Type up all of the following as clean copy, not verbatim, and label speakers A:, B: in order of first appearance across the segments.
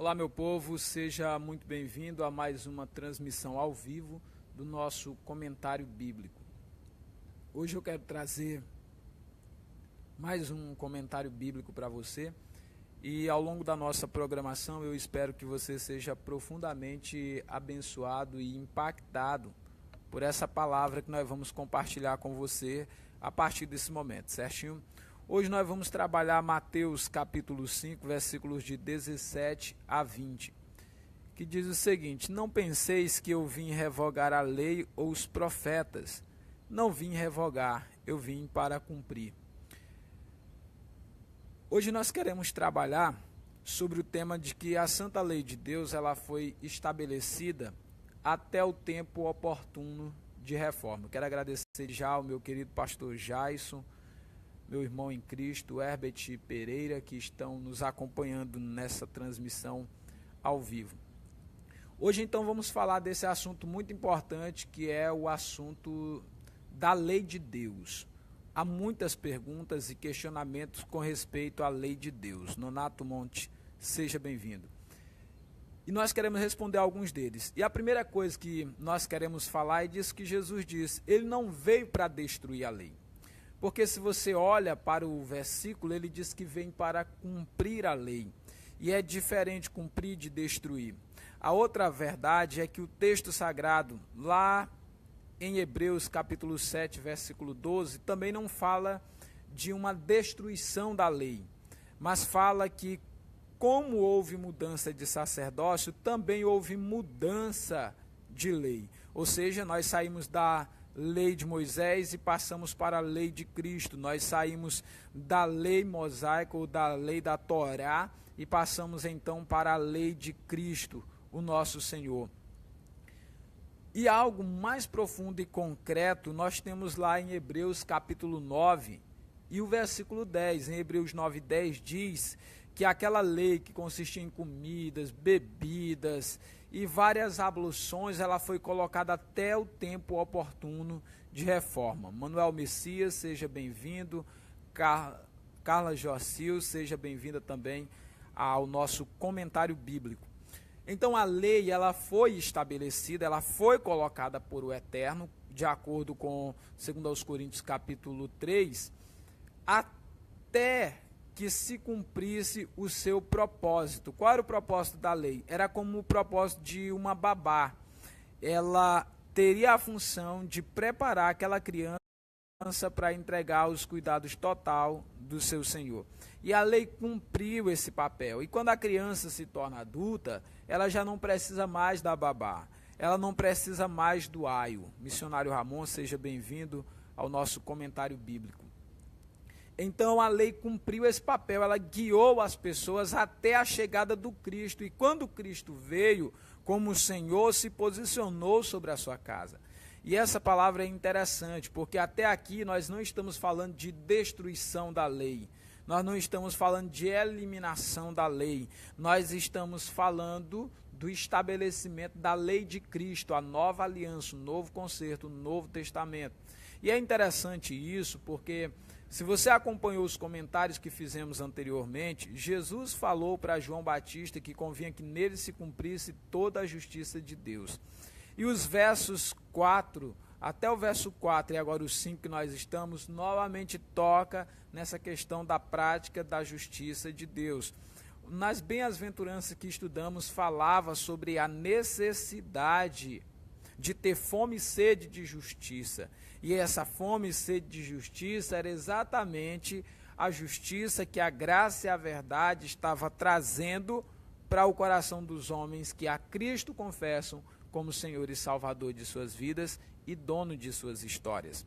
A: Olá, meu povo, seja muito bem-vindo a mais uma transmissão ao vivo do nosso comentário bíblico. Hoje eu quero trazer mais um comentário bíblico para você e ao longo da nossa programação eu espero que você seja profundamente abençoado e impactado por essa palavra que nós vamos compartilhar com você a partir desse momento, certinho? Hoje nós vamos trabalhar Mateus capítulo 5, versículos de 17 a 20, que diz o seguinte: não penseis que eu vim revogar a lei ou os profetas. Não vim revogar, eu vim para cumprir. Hoje nós queremos trabalhar sobre o tema de que a santa lei de Deus ela foi estabelecida até o tempo oportuno de reforma. Quero agradecer já ao meu querido pastor Jason, meu irmão em Cristo, Herbert Pereira, que estão nos acompanhando nessa transmissão ao vivo. Hoje, então, vamos falar desse assunto muito importante, que é o assunto da lei de Deus. Há muitas perguntas e questionamentos com respeito à lei de Deus. Nonato Monte, seja bem-vindo. E nós queremos responder a alguns deles. E a primeira coisa que nós queremos falar é disso que Jesus disse: ele não veio para destruir a lei. Porque se você olha para o versículo, ele diz que vem para cumprir a lei. E é diferente cumprir de destruir. A outra verdade é que o texto sagrado, lá em Hebreus capítulo 7, versículo 12, também não fala de uma destruição da lei, mas fala que como houve mudança de sacerdócio, também houve mudança de lei. Ou seja, nós saímos da lei de Moisés e passamos para a lei de Cristo. Nós saímos da lei mosaica ou da lei da Torá e passamos então para a lei de Cristo, o nosso Senhor. E algo mais profundo e concreto nós temos lá em Hebreus capítulo 9 e o versículo 10. Em Hebreus 9:10 diz que aquela lei que consistia em comidas, bebidas e várias abluções, ela foi colocada até o tempo oportuno de reforma. Manuel Messias, seja bem-vindo. Carla Jocil, seja bem-vinda também ao nosso comentário bíblico. Então a lei, ela foi estabelecida, ela foi colocada por o Eterno, de acordo com 2 Coríntios capítulo 3, até que se cumprisse o seu propósito. Qual era o propósito da lei? Era como o propósito de uma babá. Ela teria a função de preparar aquela criança para entregar os cuidados total do seu Senhor. E a lei cumpriu esse papel. E quando a criança se torna adulta, ela já não precisa mais da babá. Ela não precisa mais do aio. Missionário Ramon, seja bem-vindo ao nosso comentário bíblico. Então a lei cumpriu esse papel, ela guiou as pessoas até a chegada do Cristo. E quando Cristo veio, como o Senhor se posicionou sobre a sua casa. E essa palavra é interessante, porque até aqui nós não estamos falando de destruição da lei. Nós não estamos falando de eliminação da lei. Nós estamos falando do estabelecimento da lei de Cristo, a nova aliança, o novo concerto, o novo testamento. E é interessante isso, porque se você acompanhou os comentários que fizemos anteriormente, Jesus falou para João Batista que convinha que nele se cumprisse toda a justiça de Deus. E os versos 4, até o verso 4 e agora o 5 que nós estamos, novamente toca nessa questão da prática da justiça de Deus. Nas bem-aventuranças que estudamos, falava sobre a necessidade de ter fome e sede de justiça. E essa fome e sede de justiça era exatamente a justiça que a graça e a verdade estava trazendo para o coração dos homens que a Cristo confessam como Senhor e Salvador de suas vidas e dono de suas histórias.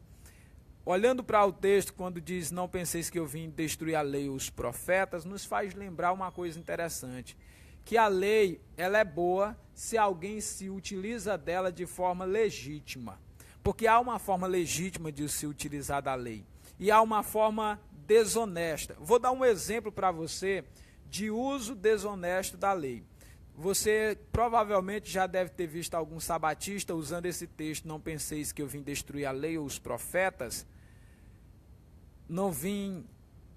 A: Olhando para o texto, quando diz, não penseis que eu vim destruir a lei ou os profetas, nos faz lembrar uma coisa interessante, que a lei, ela é boa se alguém se utiliza dela de forma legítima. Porque há uma forma legítima de se utilizar da lei e há uma forma desonesta. Vou dar um exemplo para você de uso desonesto da lei. Você provavelmente já deve ter visto algum sabatista usando esse texto, não penseis que eu vim destruir a lei ou os profetas, não vim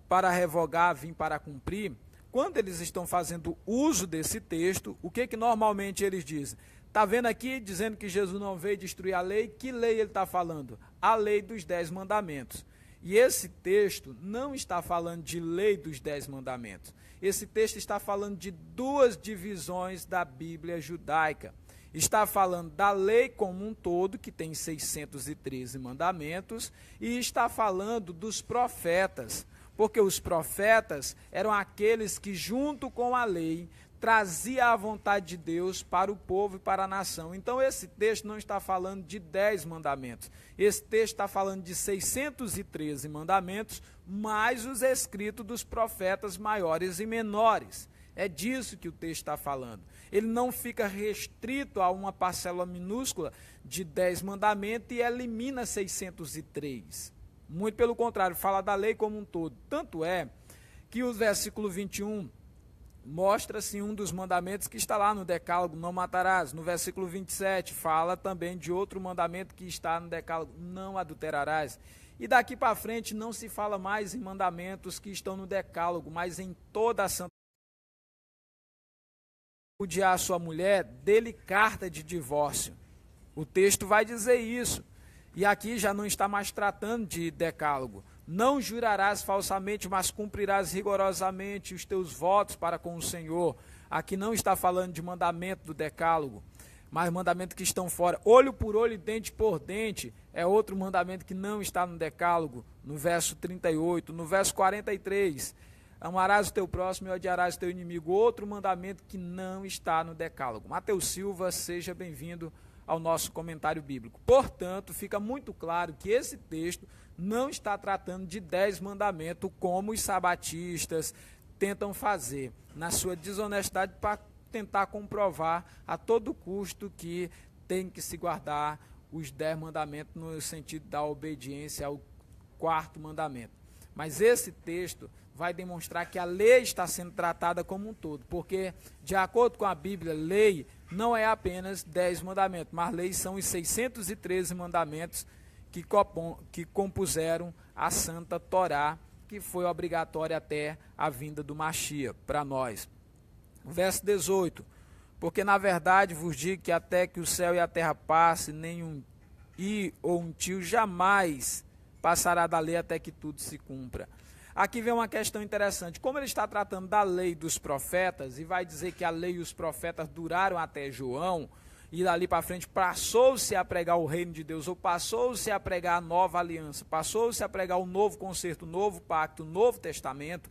A: para revogar, vim para cumprir. quando eles estão fazendo uso desse texto, o que normalmente eles dizem? Está vendo aqui, dizendo que Jesus não veio destruir a lei, que lei ele está falando? A lei dos 10 mandamentos. E esse texto não está falando de lei dos 10 mandamentos. Esse texto está falando de duas divisões da Bíblia judaica. Está falando da lei como um todo, que tem 613 mandamentos, e está falando dos profetas, porque os profetas eram aqueles que, junto com a lei, trazia a vontade de Deus para o povo e para a nação. Então esse texto não está falando de 10 mandamentos. Esse texto está falando de 613 mandamentos, mais os escritos dos profetas maiores e menores. É disso que o texto está falando. Ele não fica restrito a uma parcela minúscula de 10 mandamentos e elimina 603. Muito pelo contrário, fala da lei como um todo. Tanto é que o versículo 21 mostra-se um dos mandamentos que está lá no decálogo, não matarás. No versículo 27 fala também de outro mandamento que está no decálogo, não adulterarás. E daqui para frente não se fala mais em mandamentos que estão no decálogo, mas em toda a santa. Odiar a sua mulher, dê-lhe carta de divórcio. O texto vai dizer isso. E aqui já não está mais tratando de decálogo. Não jurarás falsamente, mas cumprirás rigorosamente os teus votos para com o Senhor. Aqui não está falando de mandamento do decálogo, mas mandamento que estão fora. Olho por olho, dente por dente, é outro mandamento que não está no decálogo, no verso 38. No verso 43, amarás o teu próximo e odiarás o teu inimigo. Outro mandamento que não está no decálogo. Mateus Silva, seja bem-vindo ao nosso comentário bíblico. Portanto, fica muito claro que esse texto não está tratando de 10 mandamentos, como os sabatistas tentam fazer, na sua desonestidade, para tentar comprovar a todo custo que tem que se guardar os 10 mandamentos no sentido da obediência ao 4º mandamento. Mas esse texto vai demonstrar que a lei está sendo tratada como um todo, porque, de acordo com a Bíblia, lei não é apenas 10 mandamentos, mas leis são os 613 mandamentos que compuseram a Santa Torá, que foi obrigatória até a vinda do Mashiach para nós. Verso 18, porque na verdade vos digo que até que o céu e a terra passe, nenhum i ou um tio jamais passará da lei até que tudo se cumpra. Aqui vem uma questão interessante. Como ele está tratando da lei dos profetas, e vai dizer que a lei e os profetas duraram até João, e dali para frente passou-se a pregar o reino de Deus, ou passou-se a pregar a nova aliança, passou-se a pregar o novo concerto, o novo pacto, o novo testamento,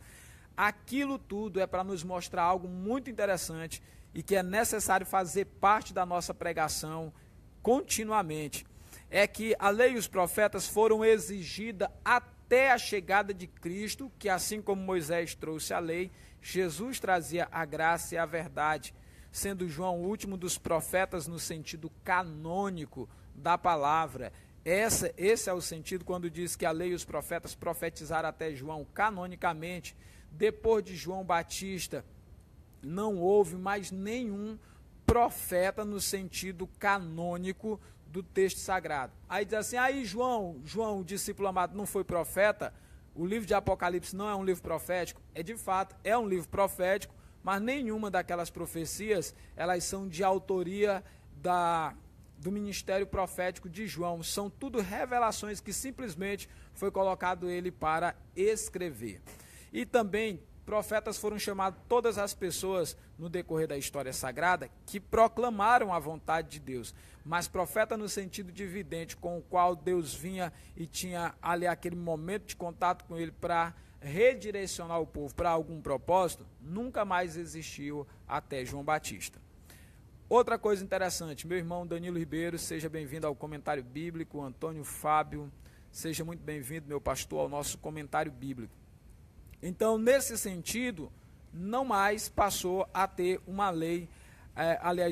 A: aquilo tudo é para nos mostrar algo muito interessante e que é necessário fazer parte da nossa pregação continuamente. É que a lei e os profetas foram exigidas até a chegada de Cristo, que assim como Moisés trouxe a lei, Jesus trazia a graça e a verdade, sendo João o último dos profetas no sentido canônico da palavra. Esse é o sentido quando diz que a lei e os profetas profetizaram até João canonicamente. Depois de João Batista, não houve mais nenhum profeta no sentido canônico do texto sagrado. Aí diz assim, aí João, o discípulo amado, não foi profeta? O livro de Apocalipse não é um livro profético? É de fato, é um livro profético, mas nenhuma daquelas profecias, elas são de autoria do ministério profético de João. São tudo revelações que simplesmente foi colocado ele para escrever. E também profetas foram chamados todas as pessoas no decorrer da história sagrada que proclamaram a vontade de Deus. Mas profeta no sentido de vidente, com o qual Deus vinha e tinha ali aquele momento de contato com ele para redirecionar o povo para algum propósito, nunca mais existiu até João Batista. Outra coisa interessante, meu irmão Danilo Ribeiro, seja bem-vindo ao comentário bíblico. Antônio Fábio, seja muito bem-vindo, meu pastor, ao nosso comentário bíblico. Então, nesse sentido, não mais passou a ter uma lei,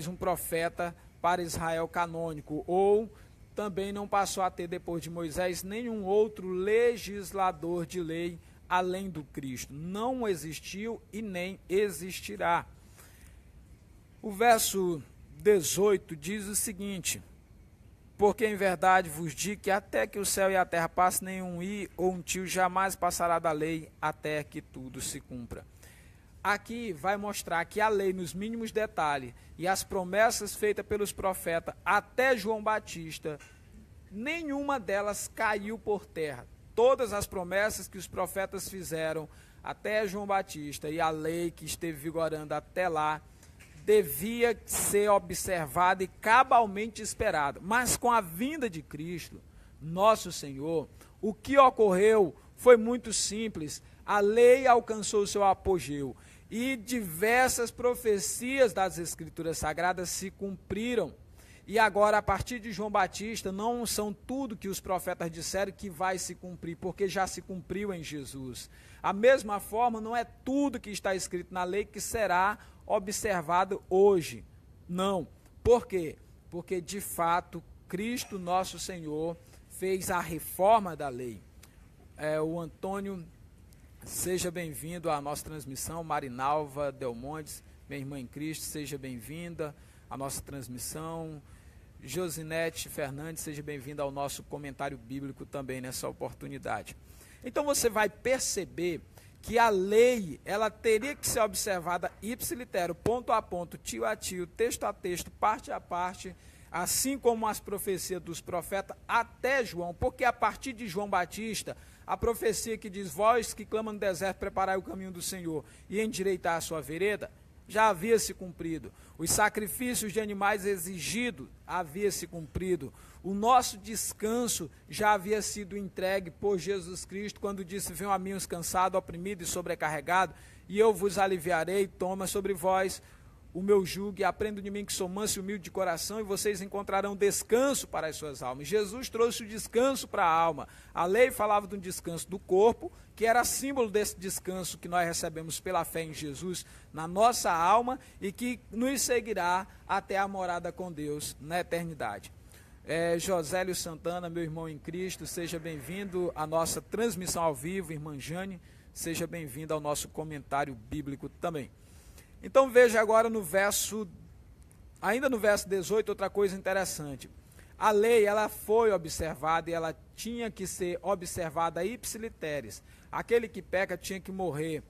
A: um profeta para Israel canônico, ou também não passou a ter, depois de Moisés, nenhum outro legislador de lei além do Cristo. Não existiu e nem existirá. O verso 18 diz o seguinte, porque em verdade vos digo que até que o céu e a terra passem, nenhum i ou um tio jamais passará da lei até que tudo se cumpra. aqui vai mostrar que a lei, nos mínimos detalhes, e as promessas feitas pelos profetas até João Batista, nenhuma delas caiu por terra. Todas as promessas que os profetas fizeram até João Batista e a lei que esteve vigorando até lá, devia ser observada e cabalmente esperada. Mas com a vinda de Cristo, nosso Senhor, o que ocorreu foi muito simples. A lei alcançou o seu apogeu e diversas profecias das Escrituras Sagradas se cumpriram. E agora, a partir de João Batista, não são tudo que os profetas disseram que vai se cumprir, porque já se cumpriu em Jesus. A mesma forma, não é tudo que está escrito na lei que será observado hoje. Não. Por quê? Porque, de fato, Cristo, nosso Senhor, fez a reforma da lei. O Antônio, seja bem-vindo à nossa transmissão. Marinalva Delmontes, minha irmã em Cristo, seja bem-vinda à nossa transmissão. Josinete Fernandes, seja bem-vinda ao nosso comentário bíblico também nessa oportunidade. Então você vai perceber que a lei, ela teria que ser observada ipsilitero, ponto a ponto, tio a tio, texto a texto, parte a parte, assim como as profecias dos profetas até João, porque a partir de João Batista, a profecia que diz, vós que clamam no deserto, preparai o caminho do Senhor e endireitar a sua vereda, já havia se cumprido. Os sacrifícios de animais exigidos havia se cumprido. O nosso descanso já havia sido entregue por Jesus Cristo, quando disse, venham a mim os cansados, oprimidos e sobrecarregados, e eu vos aliviarei, toma sobre vós o meu jugo, e aprendo de mim que sou manso e humilde de coração, e vocês encontrarão descanso para as suas almas. Jesus trouxe o descanso para a alma. A lei falava de um descanso do corpo, que era símbolo desse descanso que nós recebemos pela fé em Jesus na nossa alma, e que nos seguirá até a morada com Deus na eternidade. Josélio Santana, meu irmão em Cristo, seja bem-vindo à nossa transmissão ao vivo. Irmã Jane, seja bem-vinda ao nosso comentário bíblico também. Então veja agora ainda no verso 18, outra coisa interessante. A lei, ela foi observada e ela tinha que ser observada ipsiliteres. Aquele que peca tinha que morrer.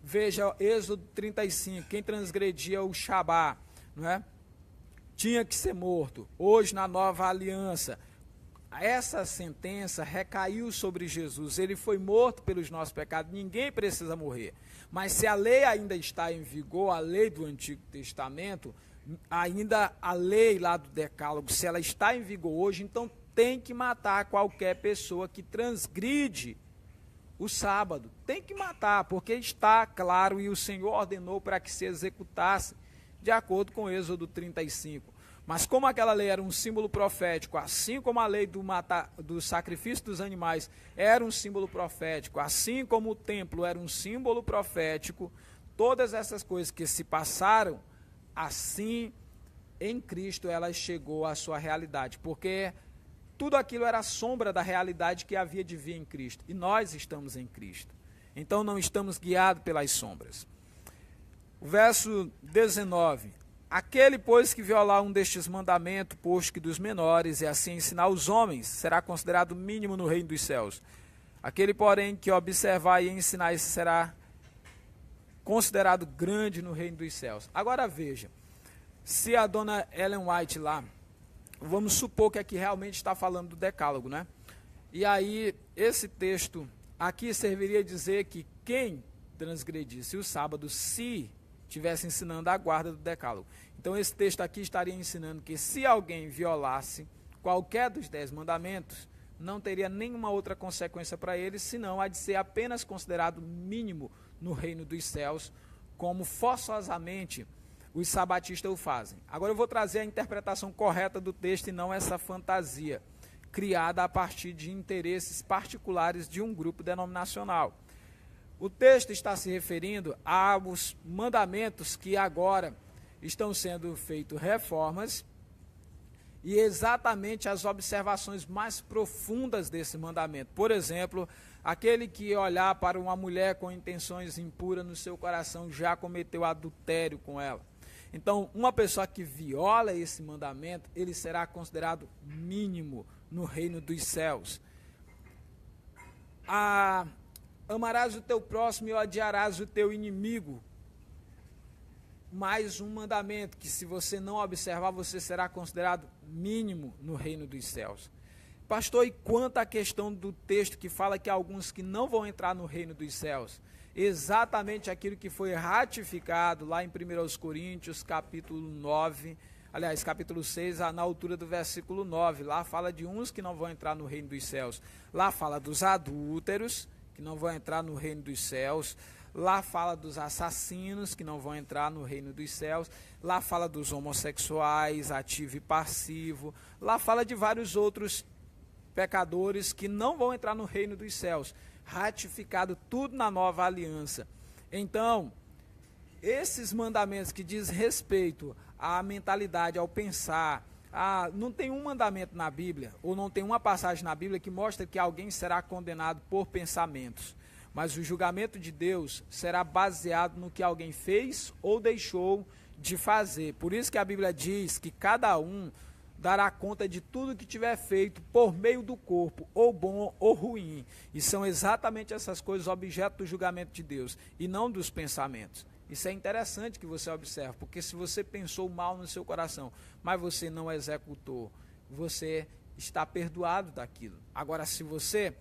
A: Veja Êxodo 35, quem transgredia o Shabá, não é? Tinha que ser morto. Hoje, na nova aliança, essa sentença recaiu sobre Jesus. Ele foi morto pelos nossos pecados. Ninguém precisa morrer. Mas se a lei ainda está em vigor, a lei do Antigo Testamento, ainda a lei lá do Decálogo, se ela está em vigor hoje, então tem que matar qualquer pessoa que transgride o sábado. Tem que matar, porque está claro e o Senhor ordenou para que se executasse, de acordo com Êxodo 35. Mas como aquela lei era um símbolo profético, assim como a lei do sacrifício dos animais era um símbolo profético, assim como o templo era um símbolo profético, todas essas coisas que se passaram, assim em Cristo ela chegou à sua realidade, porque tudo aquilo era sombra da realidade que havia de vir em Cristo, e nós estamos em Cristo. Então não estamos guiados pelas sombras. O verso 19. Aquele, pois, que violar um destes mandamentos, posto que dos menores, e assim ensinar os homens, será considerado mínimo no reino dos céus. Aquele, porém, que observar e ensinar, esse será considerado grande no reino dos céus. Agora veja, se a dona Ellen White lá, vamos supor que aqui realmente está falando do decálogo, né? E aí, esse texto aqui serviria dizer que quem transgredisse o sábado, se estivesse ensinando a guarda do decálogo. Então esse texto aqui estaria ensinando que se alguém violasse qualquer dos 10 mandamentos, não teria nenhuma outra consequência para ele, senão a de ser apenas considerado mínimo no reino dos céus, como forçosamente os sabatistas o fazem. Agora eu vou trazer a interpretação correta do texto e não essa fantasia, criada a partir de interesses particulares de um grupo denominacional. O texto está se referindo aos mandamentos que agora estão sendo feitas reformas e exatamente as observações mais profundas desse mandamento. Por exemplo, aquele que olhar para uma mulher com intenções impuras no seu coração já cometeu adultério com ela. Então, uma pessoa que viola esse mandamento, ele será considerado mínimo no reino dos céus. Amarás o teu próximo e odiarás o teu inimigo. mais um mandamento, que se você não observar, você será considerado mínimo no reino dos céus. Pastor, e quanto à questão do texto que fala que há alguns que não vão entrar no reino dos céus? Exatamente aquilo que foi ratificado lá em 1 Coríntios, capítulo 9, aliás, capítulo 6, na altura do versículo 9. Lá fala de uns que não vão entrar no reino dos céus. Lá fala dos adúlteros, que não vão entrar no reino dos céus. Lá fala dos assassinos, que não vão entrar no reino dos céus. Lá fala dos homossexuais, ativo e passivo. Lá fala de vários outros pecadores que não vão entrar no reino dos céus. Ratificado tudo na nova aliança. Então, esses mandamentos que diz respeito à mentalidade, ao pensar, não tem um mandamento na Bíblia, ou não tem uma passagem na Bíblia que mostra que alguém será condenado por pensamentos. Mas o julgamento de Deus será baseado no que alguém fez ou deixou de fazer. Por isso que a Bíblia diz que cada um dará conta de tudo que tiver feito por meio do corpo, ou bom ou ruim. E são exatamente essas coisas objeto do julgamento de Deus, e não dos pensamentos. Isso é interessante que você observe, porque se você pensou mal no seu coração, mas você não executou, você está perdoado daquilo. Agora, se você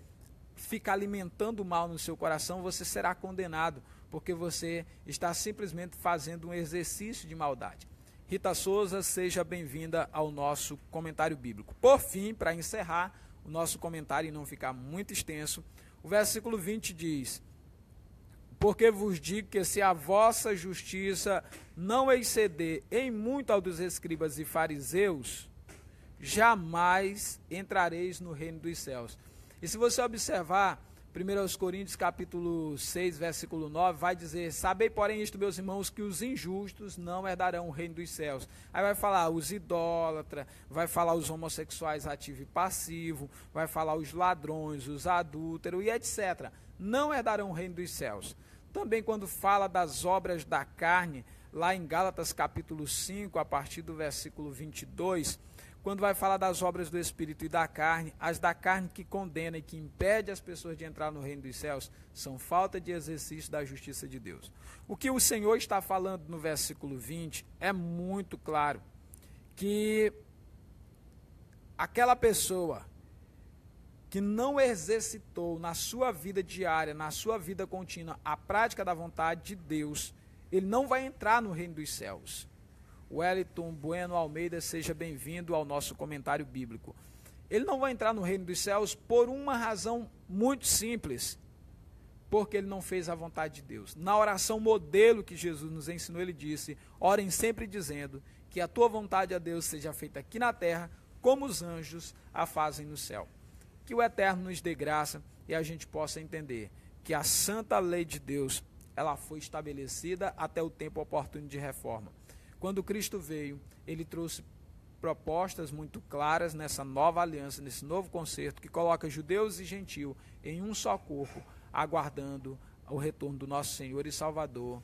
A: fica alimentando o mal no seu coração, você será condenado, porque você está simplesmente fazendo um exercício de maldade. Rita Souza, seja bem-vinda ao nosso comentário bíblico. Por fim, para encerrar o nosso comentário e não ficar muito extenso, o versículo 20 diz: porque vos digo que se a vossa justiça não exceder em muito ao dos escribas e fariseus, jamais entrareis no reino dos céus. E se você observar, 1 Coríntios capítulo 6, versículo 9, vai dizer: sabei, porém, isto, meus irmãos, que os injustos não herdarão o reino dos céus. Aí vai falar os idólatras, vai falar os homossexuais ativo e passivo, vai falar os ladrões, os adúlteros e etc. Não herdarão o reino dos céus. Também quando fala das obras da carne, lá em Gálatas capítulo 5, a partir do versículo 22, quando vai falar das obras do Espírito e da carne, as da carne que condena e que impede as pessoas de entrar no reino dos céus, são falta de exercício da justiça de Deus. O que o Senhor está falando no versículo 20 é muito claro, que aquela pessoa que não exercitou na sua vida diária, na sua vida contínua, a prática da vontade de Deus, ele não vai entrar no reino dos céus. Wellington Bueno Almeida, seja bem-vindo ao nosso comentário bíblico. Ele não vai entrar no reino dos céus por uma razão muito simples, porque ele não fez a vontade de Deus. Na oração modelo que Jesus nos ensinou, ele disse: orem sempre dizendo que a tua vontade, a Deus, seja feita aqui na terra, como os anjos a fazem no céu. Que o Eterno nos dê graça e a gente possa entender que a santa lei de Deus, ela foi estabelecida até o tempo oportuno de reforma. Quando Cristo veio, ele trouxe propostas muito claras nessa nova aliança, nesse novo concerto, que coloca judeus e gentios em um só corpo, aguardando o retorno do nosso Senhor e Salvador,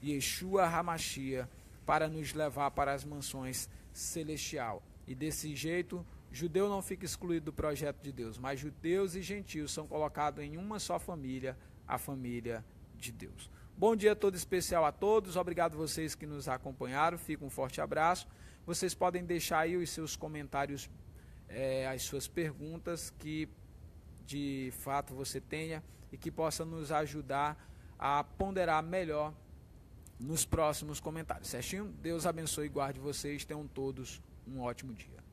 A: Yeshua HaMashiach, para nos levar para as mansões celestial. E desse jeito, judeu não fica excluído do projeto de Deus, mas judeus e gentios são colocados em uma só família, a família de Deus. Bom dia todo especial a todos, obrigado a vocês que nos acompanharam, fica um forte abraço. Vocês podem deixar aí os seus comentários, as suas perguntas que de fato você tenha e que possa nos ajudar a ponderar melhor nos próximos comentários. Certinho? Deus abençoe e guarde vocês, tenham todos um ótimo dia.